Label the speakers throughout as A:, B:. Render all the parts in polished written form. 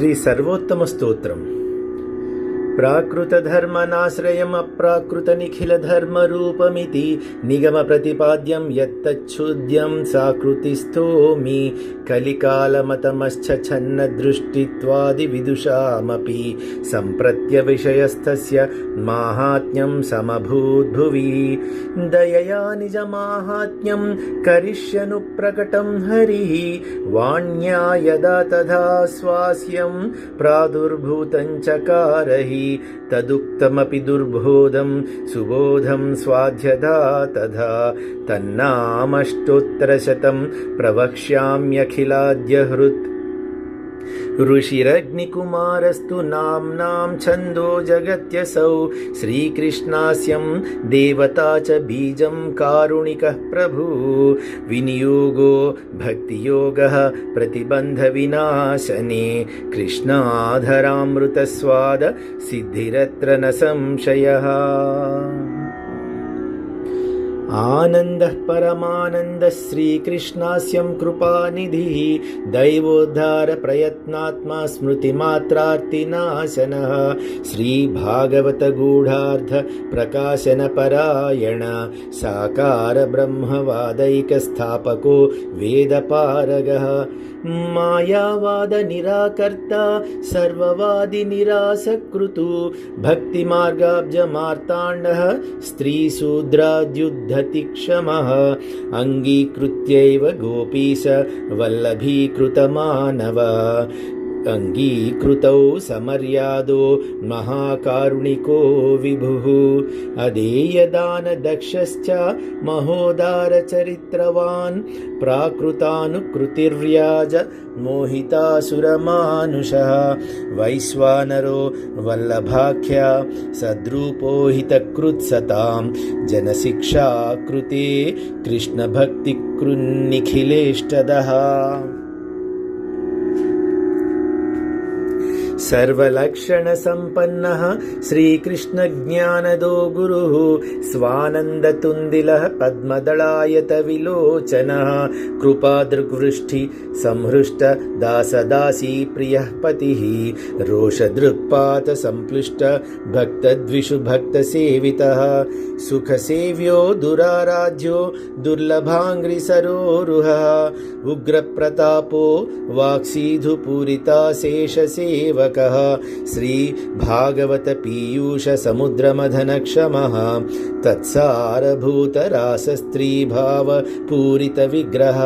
A: శ్రీ సర్వోత్తమ స్తోత్రం. ప్రాకృతధర్మనాశ్రయం అప్రాకృతనిఖిలధర్మరూపమితి నిగమప్రతిపాద్యం యత్తచ్ఛుద్యం సాకృతిస్థోమి కలికాలమతమశ్చఛన్నదృష్టిత్వాదివిదుషామపి సంప్రత్యవిషయస్థస్య మాహాత్మ్యం సమభూద్భువి దయయా నిజమాహాత్మ్యం కరిష్యను ప్రకటం హరిః వాణ్యా యదా తథా స్వాస్యం ప్రాదుర్భూతం చకారః తదుక్తమపి దుర్బోధం సుబోధం స్వాధ్యదా తథా తన్నామష్టోత్తరశతం ప్రవక్ష్యామ్యఖిలాద్య హృత్ ऋषिरग्निकुमारस्तु नाम्नां छन्दो जगत्यसौ श्रीकृष्णास्यं देवता च बीजं कारुणिकः प्रभुः विनियोगो भक्तियोगः प्रतिबन्धविनाशने कृष्णाधरामृतस्वाद सिद्धिरत्र न संशयः आनन्दः परमानन्दः श्रीकृष्णास्यं कृपानिधिः दैवोद्धारप्रयत्नात्मा स्मृतिमात्रार्तिनाशनः श्रीभागवतगूढार्थ प्रकाशनपरायण साकारब्रह्मवादैकस्थापको वेदपारगः मायावादनिराकर्ता सर्ववादिनिरासकृतु भक्तिमार्गाब्जमार्ताण्डः स्त्रीशूद्राद्युद्धति क्षमः अङ्गीकृत्यैव गोपीश वल्लभीकृतमानव अङ्गीकृतौ समर्यादो महाकारुणिको विभुः अदेयदानदक्षश्च महोदारचरित्रवान् प्राकृतानुकृतिर्व्याज मोहितासुरमानुषः वैश्वानरो वल्लभाख्या सद्रूपो हितकृत्सतां जनशिक्षाकृते कृष्णभक्तिकृन्निखिलेष्टदः सर्वलक्षणसम्पन्नः श्रीकृष्णज्ञानदो गुरुः स्वानन्दतुन्दिलः पद्मदलायतविलोचनः कृपादृग्वृष्टि संहृष्ट दासदासी प्रियः पतिः रोषदृक्पात संप्लुष्ट भक्तद्विषु भक्तसेवितः सुखसेव्यो दुराराध्यो दुर्लभाङ्घ्रिसरोरुहः उग्रप्रतापो वाक्सीधुपूरिताशेषसेवकः श्री भागवत पीयूष समुद्रमथनक्षमः तत्सारभूतरासस्त्रीभाव पूरित विग्रह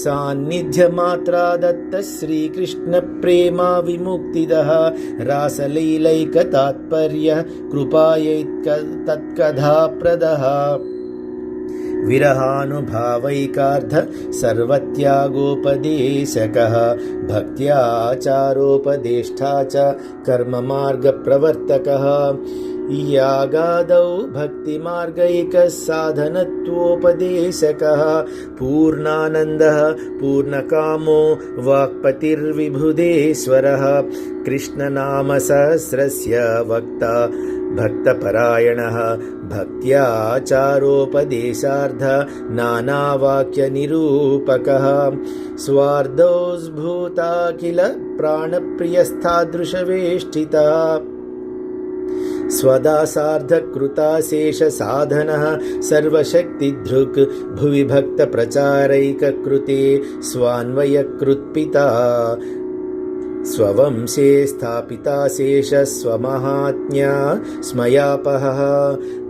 A: सान्निध्यमात्रा दत्त श्रीकृष्ण प्रेमा विमुक्तिदः रासलीलैकतात्पर्य कृपायैक तत्कथाप्रदः विरहानुभावैकार्ध सर्वत्यागोपदेशकः भक्त्याचारोपदेष्टा च कर्ममार्गप्रवर्तकः यागादौ भक्तिमार्गैकसाधनत्वोपदेशकः पूर्णानन्दः पूर्णकामो वाक्पतिर्विबुधेश्वरः कृष्णनामसहस्रस्य वक्ता भक्तपरायणः भक्त्याचारोपदेशार्थ नानावाक्यनिरूपकः स्वार्धोद्भूताखिल प्राणप्रियस्थादृशवेष्टितः स्वदासार्धकृताशेषसाधनः सर्वशक्तिधृक् भुवि भक्तप्रचारैककृते स्वान्वयकृत्पिता स्ववंशे स्थापिताशेष स्वमहात्म्या स्मयापहः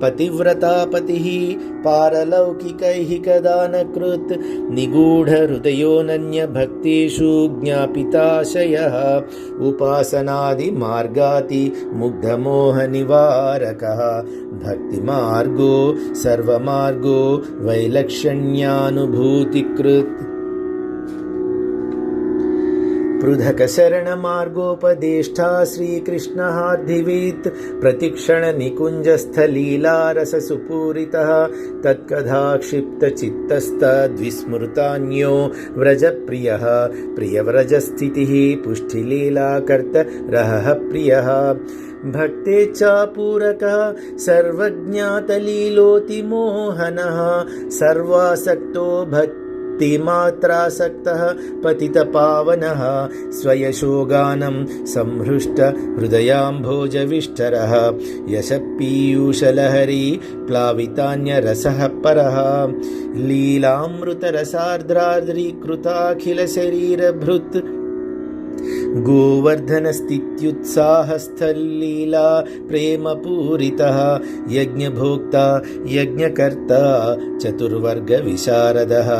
A: पतिव्रतापतिः पारलौकिकैहिकदानकृत् निगूढहृदयोऽनन्यभक्तेषु ज्ञापिताशयः उपासनादिमार्गाति मुग्धमोहनिवारकः भक्तिमार्गो सर्वमार्गो वैलक्षण्यानुभूतिकृत् पृथक्शरणमार्गोपदेष्टा श्रीकृष्णहार्दिवीत् प्रतिक्षणनिकुञ्जस्थलीलारससुपूरितः तत्कथाक्षिप्तचित्तस्तद्विस्मृतान्यो व्रजप्रियः प्रियव्रजस्थितिः पुष्टिलीलाकर्तरः प्रियः भक्तेच्छापूरकः सर्वज्ञातलीलोतिमोहनः सर्वासक्तो भक्तिमात्रासक्तः पतितपावनः स्वयशोगानं संहृष्टहृदयाम्भोजविष्टरः यशपीयूषलहरी प्लावितान्यरसः परः लीलामृतरसार्द्राद्रीकृताखिलशरीरभृत् गोवर्धनस्थित्युत्साहस्थलीला प्रेमपूरितः यज्ञभोक्ता यज्ञकर्ता चतुर्वर्गविशारदः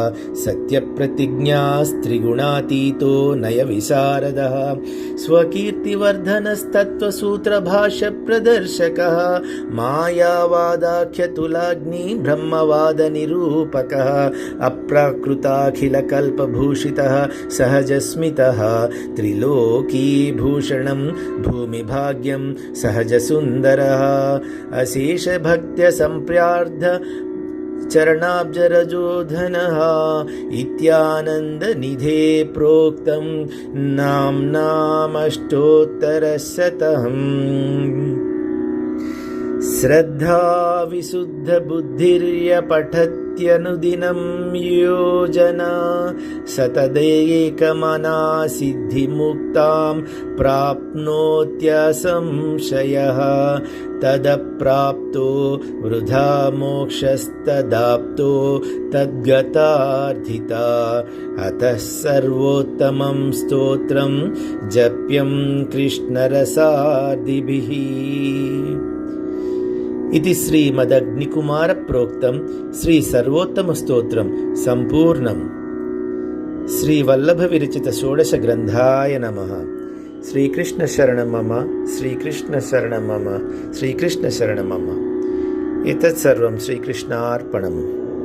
A: सत्यप्रतिज्ञास्त्रिगुणातीतो नयविशारदः स्वकीर्तिवर्धनस्तत्त्वसूत्रभाष्यप्रदर्शकः मायावादाख्यतुलाग्नि ब्रह्मवादनिरूपकः अप्राकृताखिलकल्पभूषितः सहजस्मितः त्रिलोकीभूषणं भूमिभाग्यं सहजसुन्दरः अशेषभक्त्यसम्प्रार्ध चरणाब्जरजोधनः इत्यानन्दनिधे प्रोक्तं नाम्नामष्टोत्तरशतम् श्रद्धा विशुद्धबुद्धिर्यपठत्यनुदिनं योजना सतदैकमना सिद्धिमुक्तां प्राप्नोत्यसंशयः तदप्राप्तो वृथा मोक्षस्तदाप्तो तद्गतार्थिता अतः सर्वोत्तमं स्तोत्रं जप्यं कृष्णरसादिभिः इति श्रीमदग्निकुमार प्रोक्तं श्री सर्वोत्तम स्तोत्रं संपूर्णं श्रीवल्लभ विरचित षोडश ग्रंथाय नमः। श्रीकृष्ण शरणं मम, श्रीकृष्ण शरणं मम, श्रीकृष्ण शरणं मम। एतत् सर्वं श्रीकृष्णार्पणम्।